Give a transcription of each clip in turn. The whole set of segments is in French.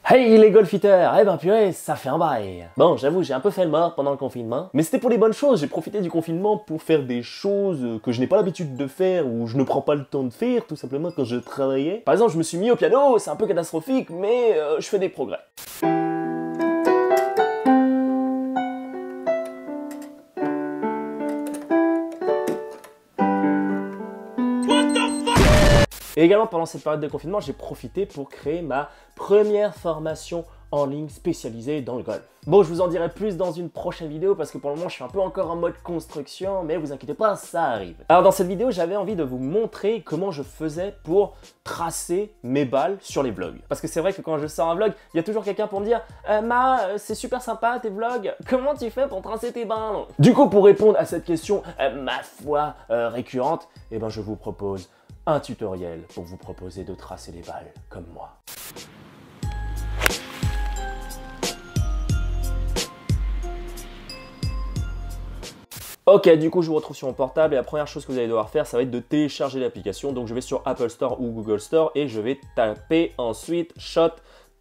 Hey les golfiteurs, eh ben purée, ça fait un bail. Bon, j'avoue, j'ai un peu fait le mort pendant le confinement, mais c'était pour les bonnes choses. J'ai profité du confinement pour faire des choses que je n'ai pas l'habitude de faire ou je ne prends pas le temps de faire, tout simplement quand je travaillais. Par exemple, je me suis mis au piano, c'est un peu catastrophique, mais je fais des progrès. Et également, pendant cette période de confinement, j'ai profité pour créer ma première formation en ligne spécialisée dans le golf. Bon, je vous en dirai plus dans une prochaine vidéo parce que pour le moment, je suis un peu encore en mode construction, mais vous inquiétez pas, ça arrive. Alors dans cette vidéo, j'avais envie de vous montrer comment je faisais pour tracer mes balles sur les vlogs. Parce que c'est vrai que quand je sors un vlog, il y a toujours quelqu'un pour me dire c'est super sympa tes vlogs, comment tu fais pour tracer tes balles ?» Du coup, pour répondre à cette question, ma foi, récurrente, eh ben, je vous propose un tutoriel pour vous proposer de tracer les balles comme moi. Ok, du coup je vous retrouve sur mon portable et la première chose que vous allez devoir faire, ça va être de télécharger l'application. Donc je vais sur Apple Store ou Google Store et je vais taper ensuite Shot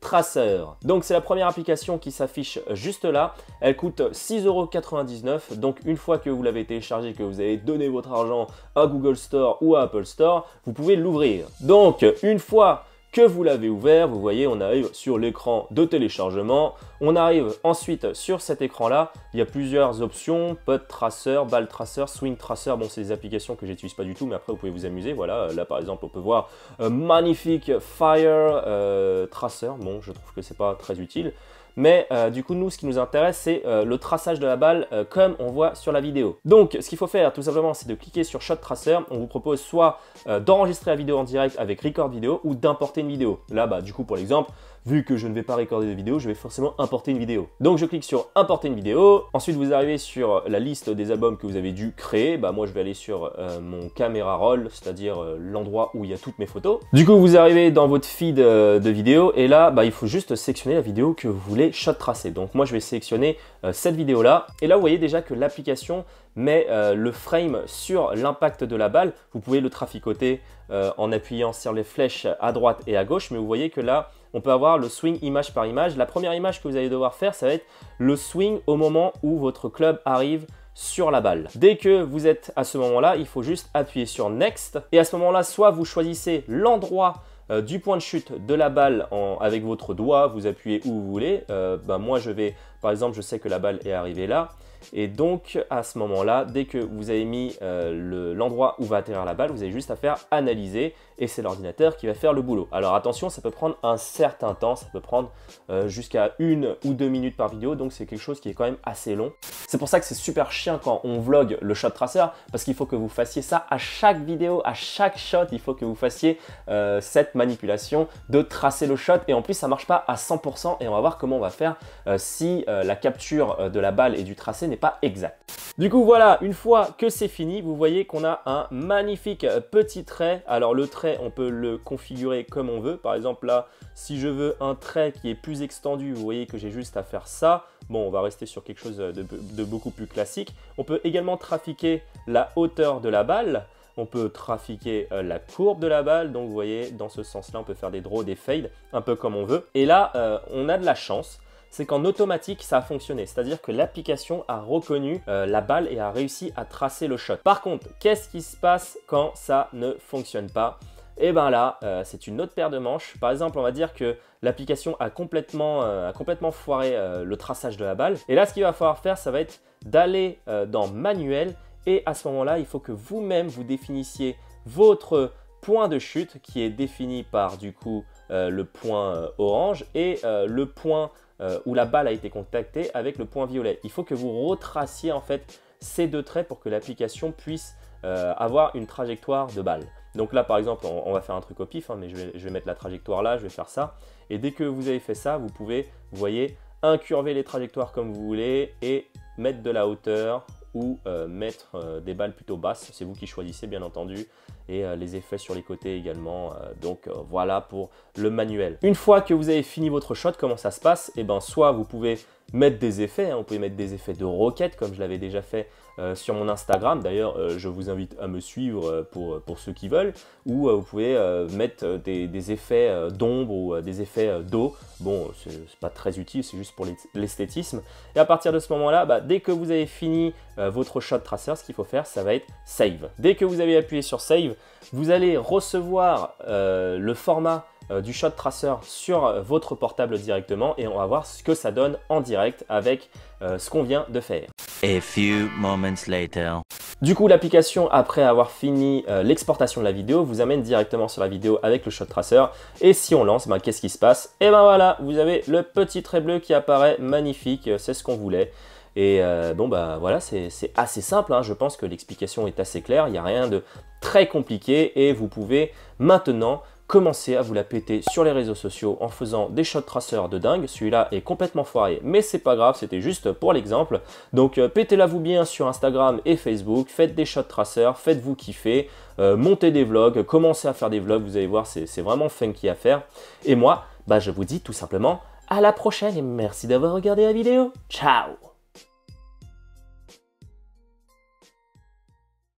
Tracer. Donc c'est la première application qui s'affiche juste là. Elle coûte 6,99 €. Donc une fois que vous l'avez téléchargée, que vous avez donné votre argent à Google Store ou à Apple Store, vous pouvez l'ouvrir. Donc une fois que vous l'avez ouvert, vous voyez, on arrive sur l'écran de téléchargement. On arrive ensuite sur cet écran-là. Il y a plusieurs options, putt tracer, ball tracer, swing tracer. Bon, c'est des applications que j'utilise pas du tout, mais après, vous pouvez vous amuser. Voilà, là, par exemple, on peut voir magnifique fire tracer. Bon, je trouve que c'est pas très utile. Mais du coup, nous, ce qui nous intéresse, c'est le traçage de la balle comme on voit sur la vidéo. Donc, ce qu'il faut faire, tout simplement, c'est de cliquer sur Shot Tracer. On vous propose soit d'enregistrer la vidéo en direct avec Record Vidéo ou d'importer une vidéo. Là, du coup, pour l'exemple, vu que je ne vais pas recorder de vidéo, je vais forcément importer une vidéo. Donc, je clique sur Importer une vidéo. Ensuite, vous arrivez sur la liste des albums que vous avez dû créer. Moi, je vais aller sur mon caméra roll, c'est-à-dire l'endroit où il y a toutes mes photos. Du coup, vous arrivez dans votre feed de vidéo et là, il faut juste sélectionner la vidéo que vous voulez shot tracer. Donc, moi, je vais sélectionner cette vidéo-là. Et là, vous voyez déjà que l'application met le frame sur l'impact de la balle. Vous pouvez le traficoter en appuyant sur les flèches à droite et à gauche, mais vous voyez que là, on peut avoir le swing image par image. La première image que vous allez devoir faire, ça va être le swing au moment où votre club arrive sur la balle. Dès que vous êtes à ce moment-là, il faut juste appuyer sur Next. Et à ce moment-là, soit vous choisissez l'endroit du point de chute de la balle avec votre doigt, vous appuyez où vous voulez. Moi, par exemple, je sais que la balle est arrivée là. Et donc, à ce moment-là, dès que vous avez mis l'endroit où va atterrir la balle, vous avez juste à faire analyser et c'est l'ordinateur qui va faire le boulot. Alors attention, ça peut prendre un certain temps, ça peut prendre jusqu'à 1 ou 2 minutes par vidéo, donc c'est quelque chose qui est quand même assez long. C'est pour ça que c'est super chiant quand on vlog le shot tracer, parce qu'il faut que vous fassiez ça à chaque vidéo, à chaque shot, il faut que vous fassiez cette manipulation de tracer le shot et en plus ça marche pas à 100% et on va voir comment on va faire si la capture de la balle et du tracé n'est pas exact. Du coup voilà, une fois que c'est fini, vous voyez qu'on a un magnifique petit trait. Alors le trait, on peut le configurer comme on veut. Par exemple là, si je veux un trait qui est plus extendu, vous voyez que j'ai juste à faire ça. Bon, on va rester sur quelque chose de beaucoup plus classique. On peut également trafiquer la hauteur de la balle. On peut trafiquer la courbe de la balle. Donc vous voyez, dans ce sens-là, on peut faire des draws, des fades, un peu comme on veut. Et là, on a de la chance. C'est qu'en automatique, ça a fonctionné. C'est-à-dire que l'application a reconnu la balle et a réussi à tracer le shot. Par contre, qu'est-ce qui se passe quand ça ne fonctionne pas? Et bien là, c'est une autre paire de manches. Par exemple, on va dire que l'application a complètement foiré le traçage de la balle. Et là, ce qu'il va falloir faire, ça va être d'aller dans Manuel. Et à ce moment-là, il faut que vous-même, vous définissiez votre point de chute qui est défini par du coup le point orange et le point où la balle a été contactée avec le point violet. Il faut que vous retraciez en fait ces deux traits pour que l'application puisse avoir une trajectoire de balle. Donc là par exemple on va faire un truc au pif, mais je vais mettre la trajectoire là, je vais faire ça. Et dès que vous avez fait ça, vous pouvez, vous voyez, incurver les trajectoires comme vous voulez et mettre de la hauteur ou mettre des balles plutôt basses. C'est vous qui choisissez bien entendu. Et les effets sur les côtés également. Voilà pour le manuel. Une fois que vous avez fini votre shot, comment ça se passe? Et bien soit vous pouvez mettre des effets, hein. Vous pouvez mettre des effets de roquette comme je l'avais déjà fait sur mon Instagram. D'ailleurs, je vous invite à me suivre pour ceux qui veulent. Ou vous pouvez mettre des effets d'ombre ou des effets d'eau. Bon, c'est pas très utile, c'est juste pour l'esthétisme. Et à partir de ce moment-là, dès que vous avez fini votre shot tracer, ce qu'il faut faire, ça va être save. Dès que vous avez appuyé sur save, vous allez recevoir le format du shot tracer sur votre portable directement et on va voir ce que ça donne en direct avec ce qu'on vient de faire. A few moments later. Du coup, l'application, après avoir fini l'exportation de la vidéo, vous amène directement sur la vidéo avec le shot tracer. Et si on lance, qu'est-ce qui se passe? Et voilà, vous avez le petit trait bleu qui apparaît, magnifique, c'est ce qu'on voulait. Et voilà, c'est assez simple, hein. Je pense que l'explication est assez claire, il n'y a rien de très compliqué et vous pouvez maintenant commencer à vous la péter sur les réseaux sociaux en faisant des shot tracers de dingue. Celui-là est complètement foiré, mais c'est pas grave, c'était juste pour l'exemple. Donc pétez-la vous bien sur Instagram et Facebook, faites des shot tracers, faites-vous kiffer, montez des vlogs, commencez à faire des vlogs, vous allez voir, c'est vraiment funky à faire. Et moi, je vous dis tout simplement à la prochaine et merci d'avoir regardé la vidéo. Ciao!